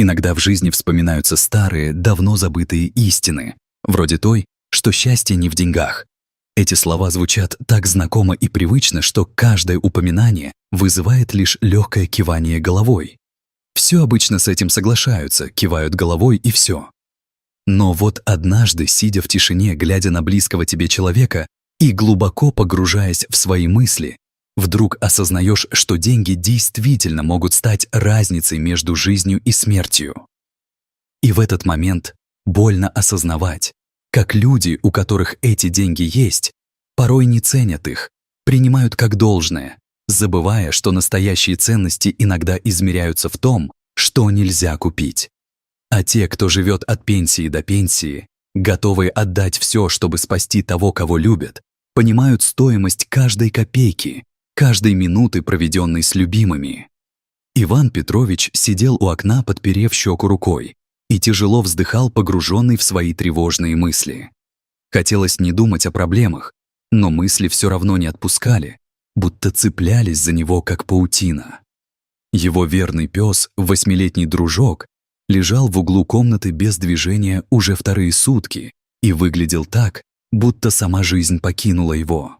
Иногда в жизни вспоминаются старые, давно забытые истины, вроде той, что счастье не в деньгах. Эти слова звучат так знакомо и привычно, что каждое упоминание вызывает лишь легкое кивание головой. Все обычно с этим соглашаются, кивают головой и все. Но вот однажды, сидя в тишине, глядя на близкого тебе человека и глубоко погружаясь в свои мысли, вдруг осознаешь, что деньги действительно могут стать разницей между жизнью и смертью. И в этот момент больно осознавать, как люди, у которых эти деньги есть, порой не ценят их, принимают как должное, забывая, что настоящие ценности иногда измеряются в том, что нельзя купить. А те, кто живет от пенсии до пенсии, готовые отдать все, чтобы спасти того, кого любят, понимают стоимость каждой копейки, каждой минуты, проведенной с любимыми. Иван Петрович сидел у окна, подперев щеку рукой, и тяжело вздыхал, погруженный в свои тревожные мысли. Хотелось не думать о проблемах, но мысли все равно не отпускали, будто цеплялись за него, как паутина. Его верный пес, 8-летний дружок, лежал в углу комнаты без движения уже вторые сутки и выглядел так, будто сама жизнь покинула его.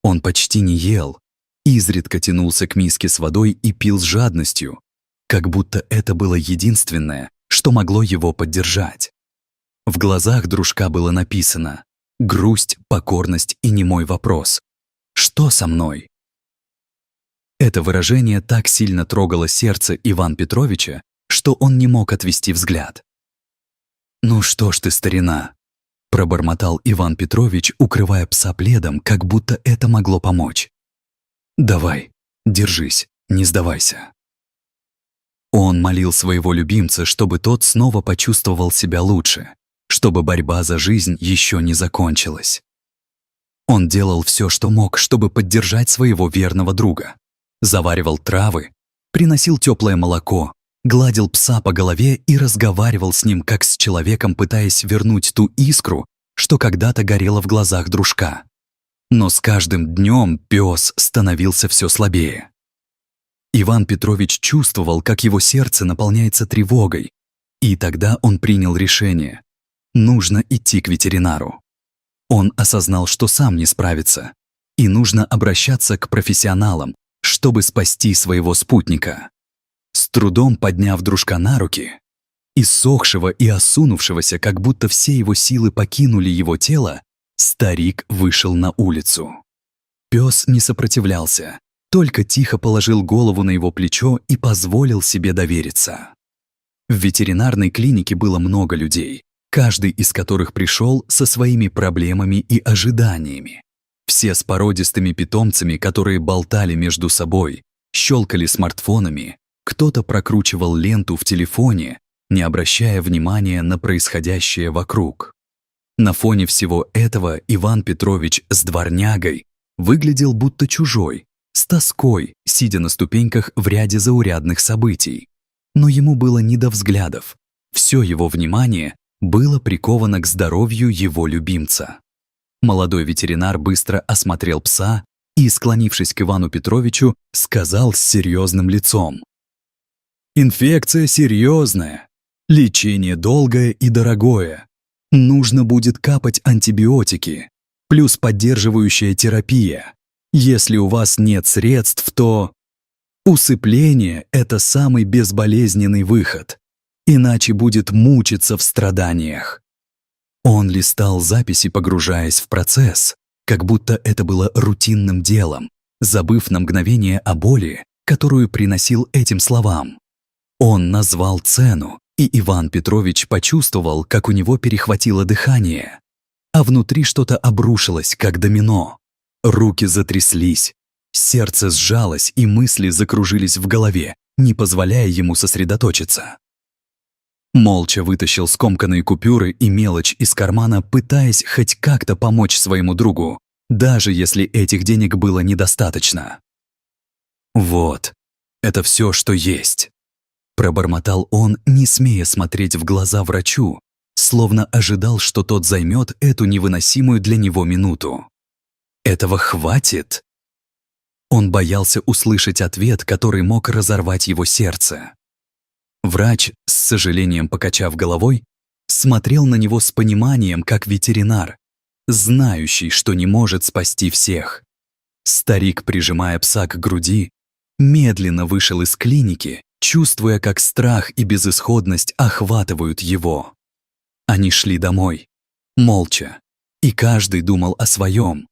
Он почти не ел, изредка тянулся к миске с водой и пил с жадностью, как будто это было единственное, что могло его поддержать. В глазах дружка было написано грусть, покорность и немой вопрос: «Что со мной?». Это выражение так сильно трогало сердце Ивана Петровича, что он не мог отвести взгляд. «Ну что ж ты, старина», — пробормотал Иван Петрович, укрывая пса пледом, как будто это могло помочь. «Давай, держись, не сдавайся». Он молил своего любимца, чтобы тот снова почувствовал себя лучше, чтобы борьба за жизнь еще не закончилась. Он делал все, что мог, чтобы поддержать своего верного друга. Заваривал травы, приносил теплое молоко, гладил пса по голове и разговаривал с ним, как с человеком, пытаясь вернуть ту искру, что когда-то горела в глазах дружка. Но с каждым днем пес становился все слабее. Иван Петрович чувствовал, как его сердце наполняется тревогой, и тогда он принял решение: нужно идти к ветеринару. Он осознал, что сам не справится, и нужно обращаться к профессионалам, чтобы спасти своего спутника. С трудом подняв дружка на руки, иссохшего и осунувшегося, как будто все его силы покинули его тело, старик вышел на улицу. Пес не сопротивлялся, только тихо положил голову на его плечо и позволил себе довериться. В ветеринарной клинике было много людей, каждый из которых пришел со своими проблемами и ожиданиями. Все с породистыми питомцами, которые болтали между собой, щелкали смартфонами, кто-то прокручивал ленту в телефоне, не обращая внимания на происходящее вокруг. На фоне всего этого Иван Петрович с дворнягой выглядел будто чужой, с тоской, сидя на ступеньках в ряде заурядных событий. Но ему было не до взглядов. Все его внимание было приковано к здоровью его любимца. Молодой ветеринар быстро осмотрел пса и, склонившись к Ивану Петровичу, сказал с серьезным лицом: «Инфекция серьезная, лечение долгое и дорогое. Нужно будет капать антибиотики, плюс поддерживающая терапия. Если у вас нет средств, то усыпление – это самый безболезненный выход, иначе будет мучиться в страданиях». Он листал записи, погружаясь в процесс, как будто это было рутинным делом, забыв на мгновение о боли, которую приносил этим словам. Он назвал цену, и Иван Петрович почувствовал, как у него перехватило дыхание, а внутри что-то обрушилось, как домино. Руки затряслись, сердце сжалось, и мысли закружились в голове, не позволяя ему сосредоточиться. Молча вытащил скомканные купюры и мелочь из кармана, пытаясь хоть как-то помочь своему другу, даже если этих денег было недостаточно. «Вот, это все, что есть», — пробормотал он, не смея смотреть в глаза врачу, словно ожидал, что тот займет эту невыносимую для него минуту. «Этого хватит?» Он боялся услышать ответ, который мог разорвать его сердце. Врач, с сожалением покачав головой, смотрел на него с пониманием, как ветеринар, знающий, что не может спасти всех. Старик, прижимая пса к груди, медленно вышел из клиники, чувствуя, как страх и безысходность охватывают его. Они шли домой, молча, и каждый думал о своем.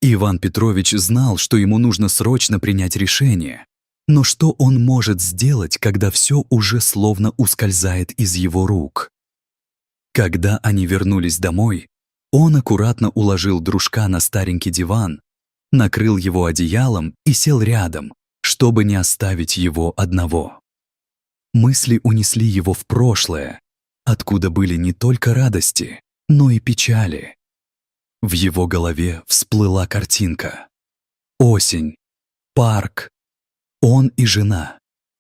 Иван Петрович знал, что ему нужно срочно принять решение. Но что он может сделать, когда все уже словно ускользает из его рук? Когда они вернулись домой, он аккуратно уложил дружка на старенький диван, накрыл его одеялом и сел рядом, чтобы не оставить его одного. Мысли унесли его в прошлое, откуда были не только радости, но и печали. В его голове всплыла картинка. Осень, парк, он и жена,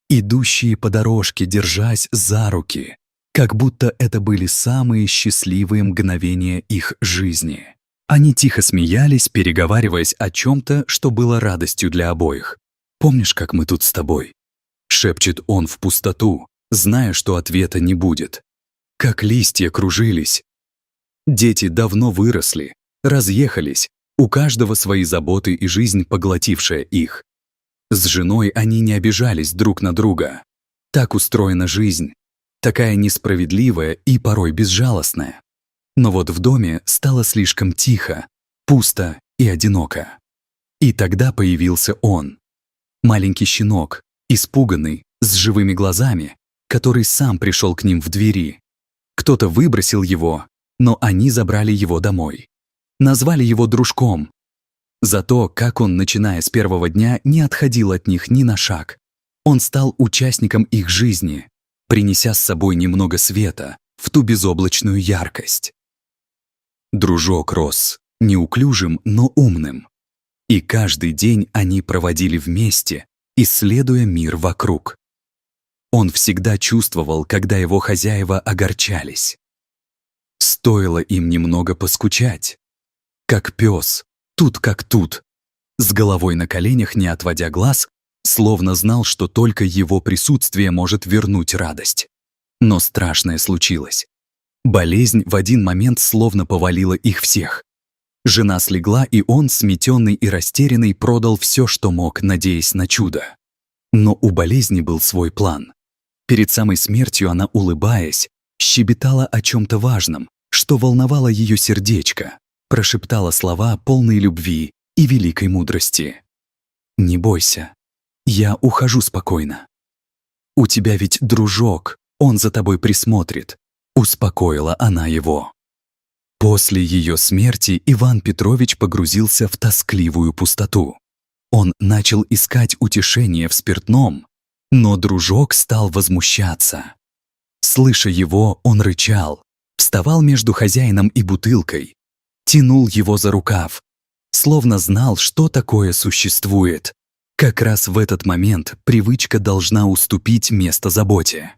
идущие по дорожке, держась за руки, как будто это были самые счастливые мгновения их жизни. Они тихо смеялись, переговариваясь о чем-то, что было радостью для обоих. «Помнишь, как мы тут с тобой?» — шепчет он в пустоту, зная, что ответа не будет. Как листья кружились. Дети давно выросли, разъехались, у каждого свои заботы и жизнь, поглотившая их. С женой они не обижались друг на друга. Так устроена жизнь, такая несправедливая и порой безжалостная. Но вот в доме стало слишком тихо, пусто и одиноко. И тогда появился он. Маленький щенок, испуганный, с живыми глазами, который сам пришел к ним в двери. Кто-то выбросил его, но они забрали его домой. Назвали его дружком. За то, как он, начиная с первого дня, не отходил от них ни на шаг. Он стал участником их жизни, принеся с собой немного света в ту безоблачную яркость. Дружок рос неуклюжим, но умным. И каждый день они проводили вместе, исследуя мир вокруг. Он всегда чувствовал, когда его хозяева огорчались. Стоило им немного поскучать. Как пес, тут как тут, с головой на коленях, не отводя глаз, словно знал, что только его присутствие может вернуть радость. Но страшное случилось. Болезнь в один момент словно повалила их всех. Жена слегла, и он, сметенный и растерянный, продал все, что мог, надеясь на чудо. Но у болезни был свой план. Перед самой смертью она, улыбаясь, щебетала о чем-то важном, что волновало ее сердечко, прошептала слова, полные любви и великой мудрости. «Не бойся, я ухожу спокойно. У тебя ведь дружок, он за тобой присмотрит», — успокоила она его. После ее смерти Иван Петрович погрузился в тоскливую пустоту. Он начал искать утешение в спиртном, но дружок стал возмущаться. Слыша его, он рычал, вставал между хозяином и бутылкой, тянул его за рукав, словно знал, что такое существует. Как раз в этот момент привычка должна уступить место заботе.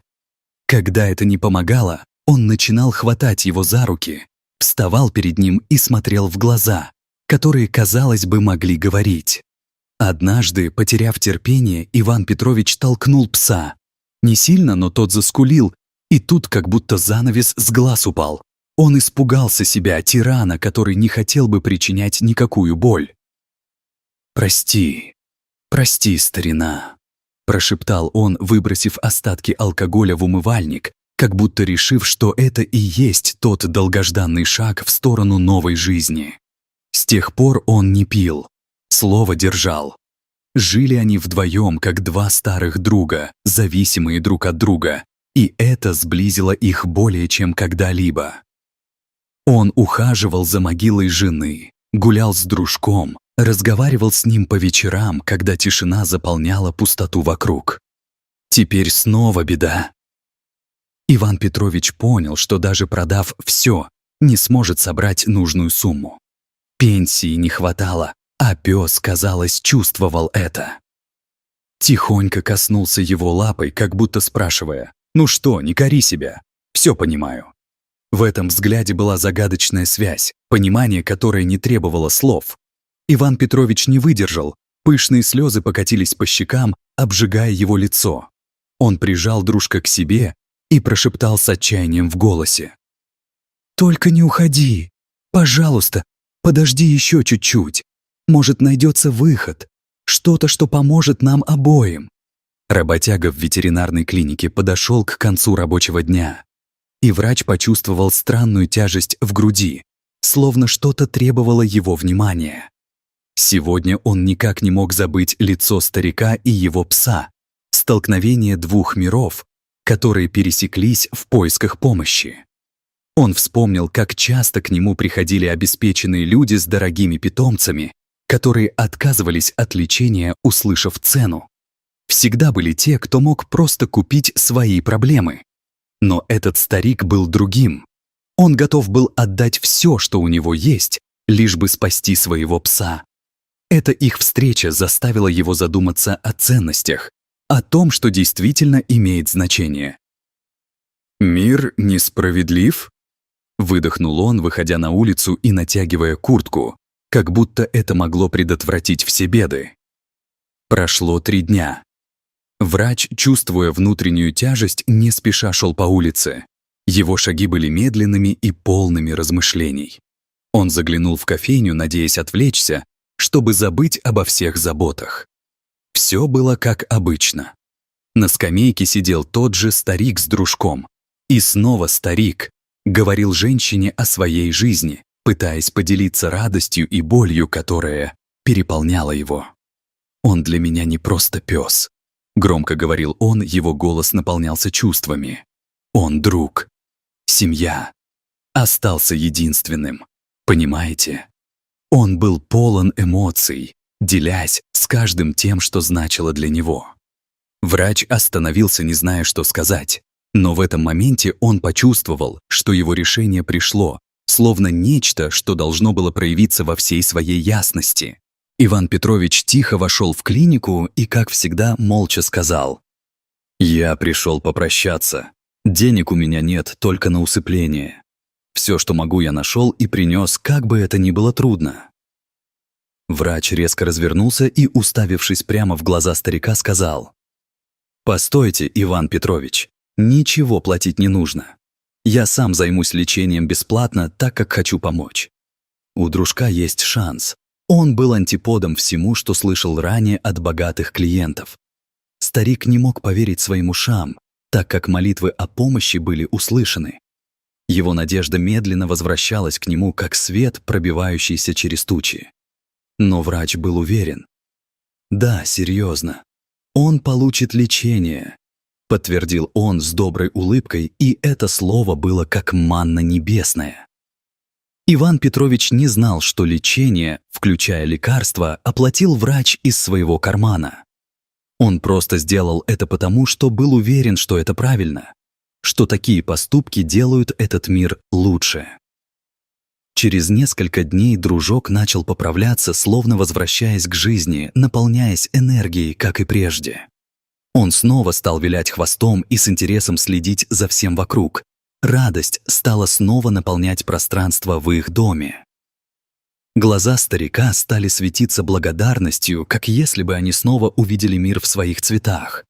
Когда это не помогало, он начинал хватать его за руки, вставал перед ним и смотрел в глаза, которые, казалось бы, могли говорить. Однажды, потеряв терпение, Иван Петрович толкнул пса. Не сильно, но тот заскулил, и тут как будто занавес с глаз упал. Он испугался себя, тирана, который не хотел бы причинять никакую боль. «Прости, прости, старина», — прошептал он, выбросив остатки алкоголя в умывальник, как будто решив, что это и есть тот долгожданный шаг в сторону новой жизни. С тех пор он не пил, слово держал. Жили они вдвоем, как два старых друга, зависимые друг от друга, и это сблизило их более чем когда-либо. Он ухаживал за могилой жены, гулял с дружком, разговаривал с ним по вечерам, когда тишина заполняла пустоту вокруг. Теперь снова беда. Иван Петрович понял, что даже продав все, не сможет собрать нужную сумму. Пенсии не хватало, а пес, казалось, чувствовал это. Тихонько коснулся его лапой, как будто спрашивая: «Ну что, не кори себя, все понимаю». В этом взгляде была загадочная связь, понимание которое не требовало слов. Иван Петрович не выдержал, пышные слезы покатились по щекам, обжигая его лицо. Он прижал дружка к себе и прошептал с отчаянием в голосе: «Только не уходи! Пожалуйста, подожди еще чуть-чуть. Может, найдется выход, что-то, что поможет нам обоим». Работяга в ветеринарной клинике подошел к концу рабочего дня, и врач почувствовал странную тяжесть в груди, словно что-то требовало его внимания. Сегодня он никак не мог забыть лицо старика и его пса, столкновение двух миров, которые пересеклись в поисках помощи. Он вспомнил, как часто к нему приходили обеспеченные люди с дорогими питомцами, которые отказывались от лечения, услышав цену. Всегда были те, кто мог просто купить свои проблемы. Но этот старик был другим. Он готов был отдать все, что у него есть, лишь бы спасти своего пса. Эта их встреча заставила его задуматься о ценностях, о том, что действительно имеет значение. «Мир несправедлив?» — выдохнул он, выходя на улицу и натягивая куртку, как будто это могло предотвратить все беды. Прошло 3 дня. Врач, чувствуя внутреннюю тяжесть, не спеша шел по улице. Его шаги были медленными и полными размышлений. Он заглянул в кофейню, надеясь отвлечься, чтобы забыть обо всех заботах. Все было как обычно. На скамейке сидел тот же старик с дружком. И снова старик говорил женщине о своей жизни, пытаясь поделиться радостью и болью, которая переполняла его. «Он для меня не просто пес», — громко говорил он, его голос наполнялся чувствами. «Он друг. Семья. Остался единственным. Понимаете? Он был полон эмоций, делясь с каждым тем, что значило для него». Врач остановился, не зная, что сказать. Но в этом моменте он почувствовал, что его решение пришло, словно нечто, что должно было проявиться во всей своей ясности. Иван Петрович тихо вошел в клинику и, как всегда, молча сказал: «Я пришел попрощаться. Денег у меня нет, только на усыпление. Все, что могу, я нашел и принес, как бы это ни было трудно». Врач резко развернулся и, уставившись прямо в глаза старика, сказал: «Постойте, Иван Петрович, ничего платить не нужно. Я сам займусь лечением бесплатно, так как хочу помочь. У дружка есть шанс. Он был антиподом всему, что слышал ранее от богатых клиентов. Старик не мог поверить своим ушам, так как молитвы о помощи были услышаны. Его надежда медленно возвращалась к нему, как свет, пробивающийся через тучи. Но врач был уверен. Да, серьезно. Он получит лечение, подтвердил он с доброй улыбкой, и это слово было как манна небесная. Иван Петрович не знал, что лечение, включая лекарства, оплатил врач из своего кармана. Он просто сделал это потому, что был уверен, что это правильно, что такие поступки делают этот мир лучше. Через несколько дней дружок начал поправляться, словно возвращаясь к жизни, наполняясь энергией, как и прежде. Он снова стал вилять хвостом и с интересом следить за всем вокруг. Радость стала снова наполнять пространство в их доме. Глаза старика стали светиться благодарностью, как если бы они снова увидели мир в своих цветах.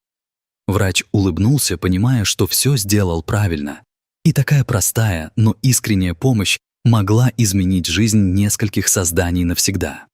Врач улыбнулся, понимая, что все сделал правильно. И такая простая, но искренняя помощь могла изменить жизнь нескольких созданий навсегда.